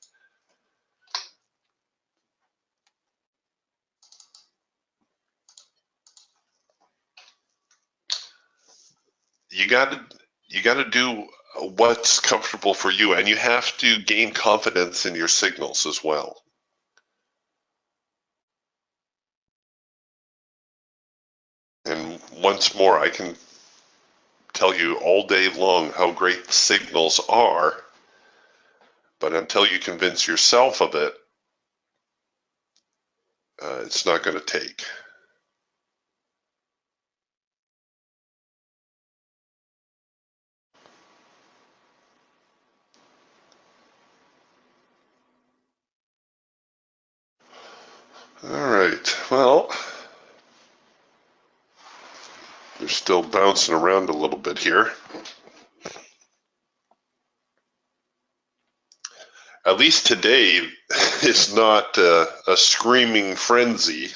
You got to do what's comfortable for you, and you have to gain confidence in your signals as well. And once more, I can tell you all day long how great signals are, but until you convince yourself of it, it's not going to take. All right, well, they're still bouncing around a little bit here. At least today is not a screaming frenzy.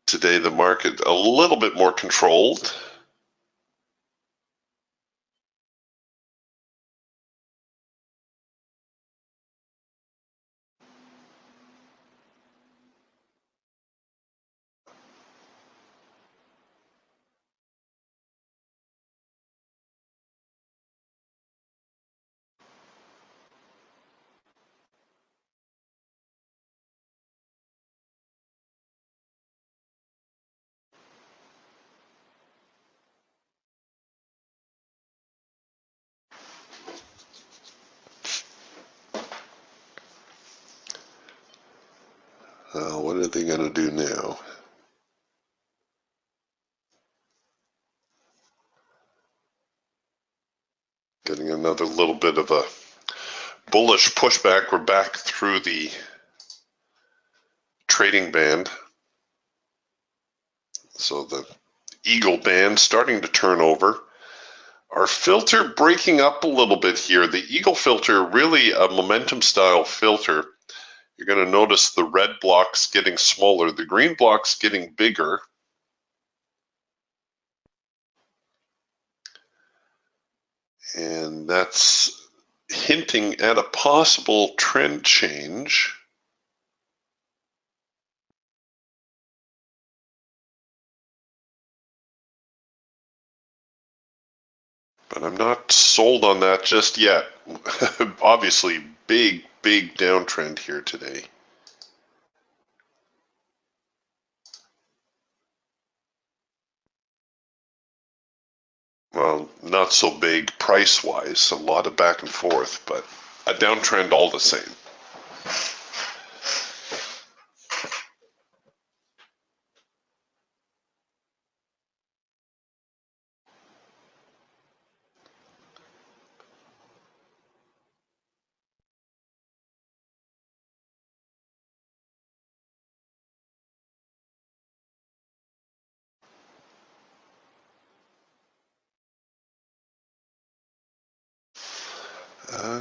Today the market a little bit more controlled. What are they going to do now? Getting another little bit of a bullish pushback. We're back through the trading band. So the Eagle band starting to turn over. Our filter breaking up a little bit here. The Eagle filter, really a momentum style filter. You're going to notice the red blocks getting smaller, the green blocks getting bigger. And that's hinting at a possible trend change. But I'm not sold on that just yet. Obviously, big downtrend here today. Well, not so big price-wise, a lot of back and forth, but a downtrend all the same.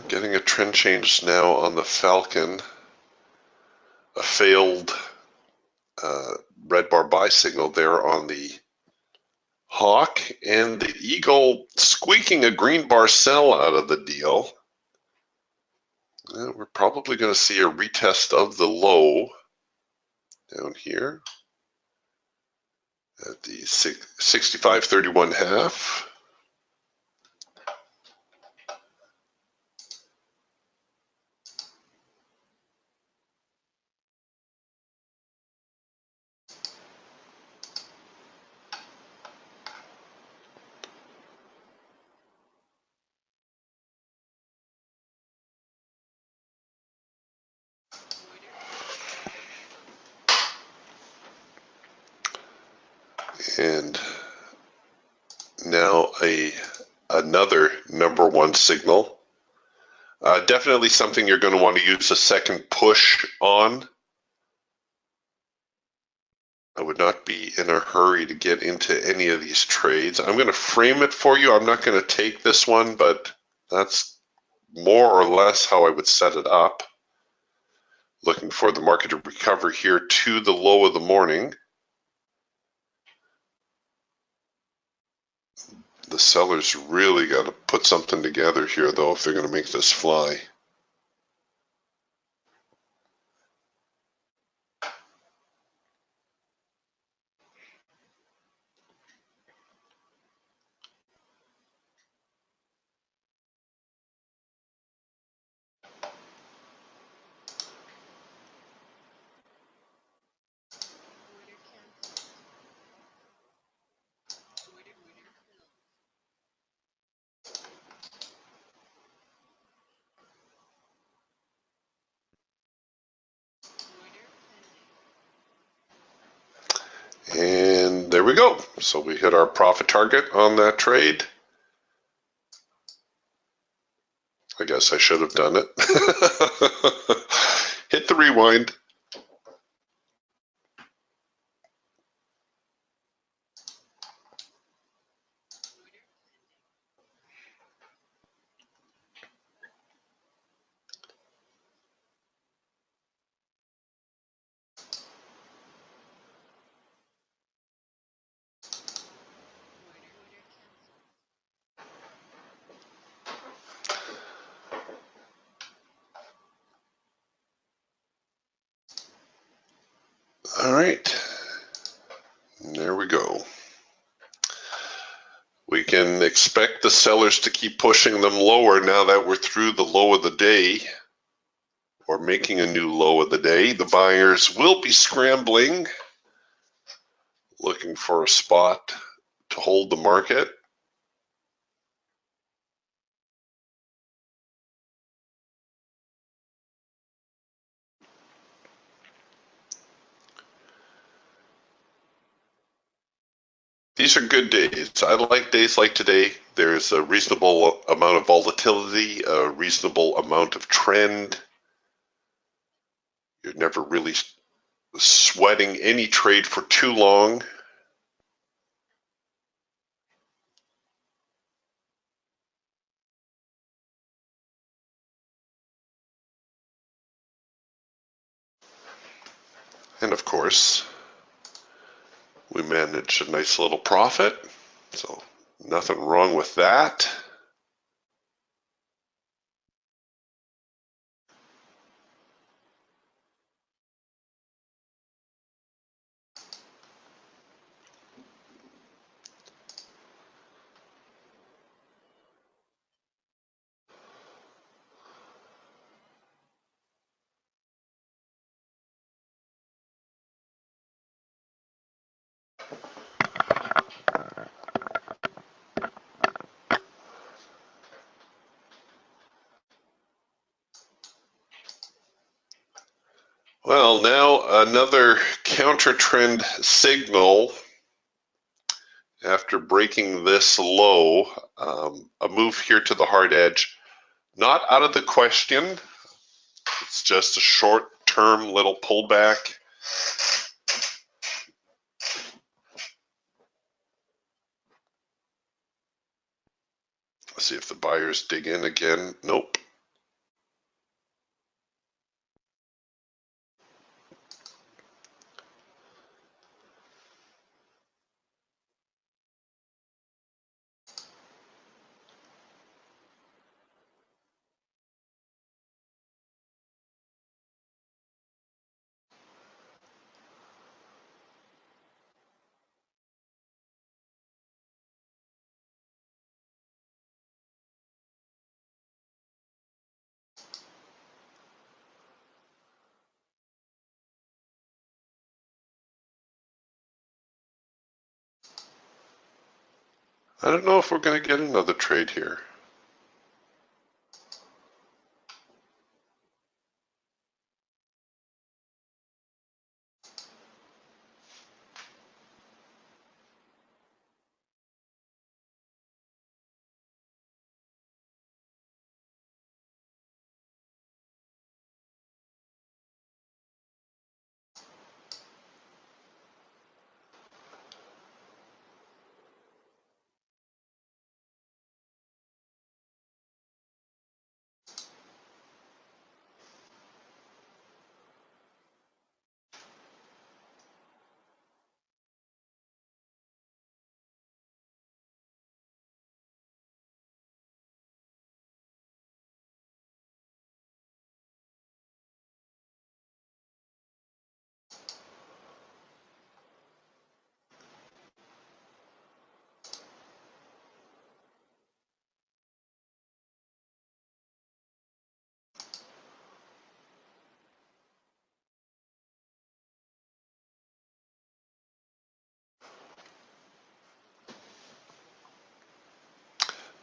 Getting a trend change now on the Falcon. A failed red bar buy signal there on the Hawk, and the Eagle squeaking a green bar sell out of the deal. We're probably going to see a retest of the low down here at the 65.31.5. And now another number one signal. Definitely something you're going to want to use a second push on. I would not be in a hurry to get into any of these trades. I'm going to frame it for you. I'm not going to take this one, but that's more or less how I would set it up. Looking for the market to recover here to the low of the morning. The sellers really got to put something together here, though, if they're going to make this fly. And there we go. So we hit our profit target on that trade. I guess I should have done it. Hit the rewind. All right. There we go. We can expect the sellers to keep pushing them lower now that we're through the low of the day, or making a new low of the day. The buyers will be scrambling, looking for a spot to hold the market. These are good days. I like days like today. There's a reasonable amount of volatility, a reasonable amount of trend. You're never really sweating any trade for too long. And of course, we managed a nice little profit. So nothing wrong with that. Well, now another counter trend signal after breaking this low, a move here to the hard edge. Not out of the question. It's just a short-term little pullback. Let's see if the buyers dig in again. Nope. I don't know if we're going to get another trade here.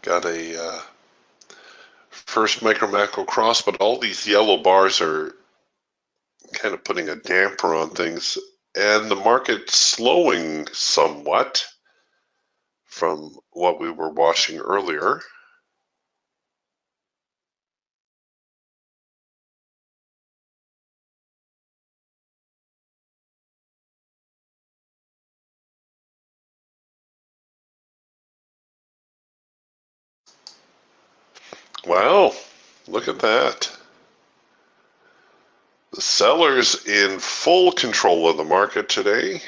Got a first micro macro cross, but all these yellow bars are kind of putting a damper on things, and the market's slowing somewhat from what we were watching earlier. Wow, look at that. The sellers in full control of the market today.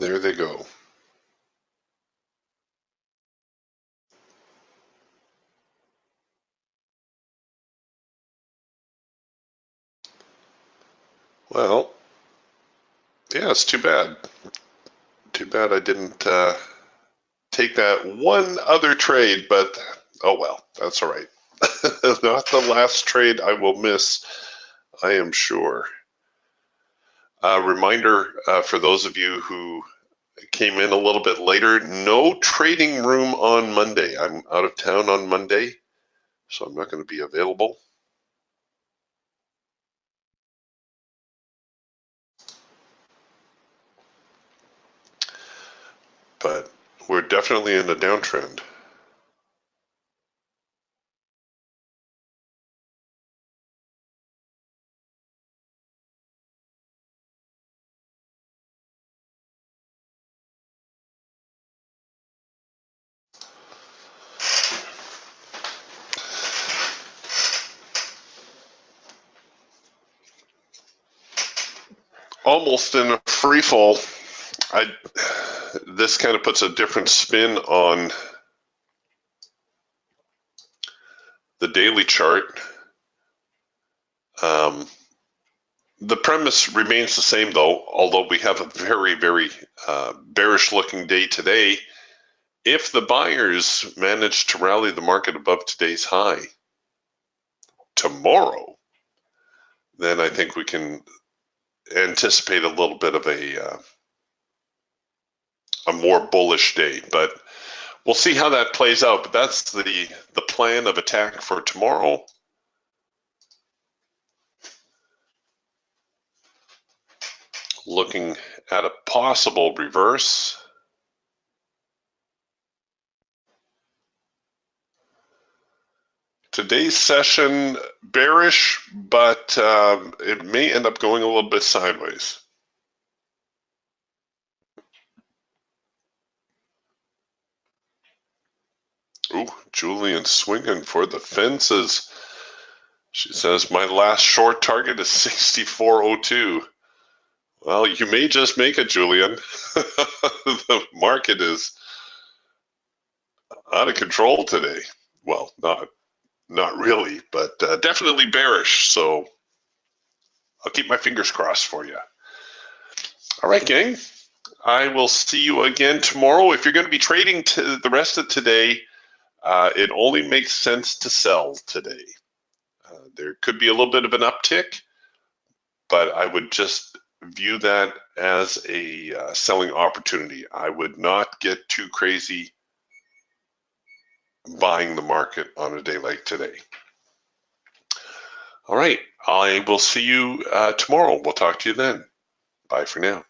there they go. Well, yeah, it's too bad. Too bad I didn't take that one other trade, but oh well, that's all right. Not the last trade I will miss, I am sure. Reminder for those of you who came in a little bit later, no trading room on Monday. I'm out of town on Monday, so I'm not going to be available. But we're definitely in a downtrend. Almost in a free fall. This kind of puts a different spin on the daily chart. The premise remains the same though, although we have a very, very bearish looking day today. If the buyers manage to rally the market above today's high tomorrow, then I think we can anticipate a little bit of a more bullish day. But we'll see how that plays out. But that's the plan of attack for tomorrow. Looking at a possible reverse. Today's session bearish, but it may end up going a little bit sideways. Ooh, Julian swinging for the fences. She says, my last short target is 64.02. Well, you may just make it, Julian. The market is out of control today. Well, not really, but definitely bearish. So I'll keep my fingers crossed for you. All right, gang. I will see you again tomorrow. If you're going to be trading to the rest of today, it only makes sense to sell today. There could be a little bit of an uptick, but I would just view that as a selling opportunity. I would not get too crazy buying the market on a day like today. All right, I will see you tomorrow. We'll talk to you then. Bye for now.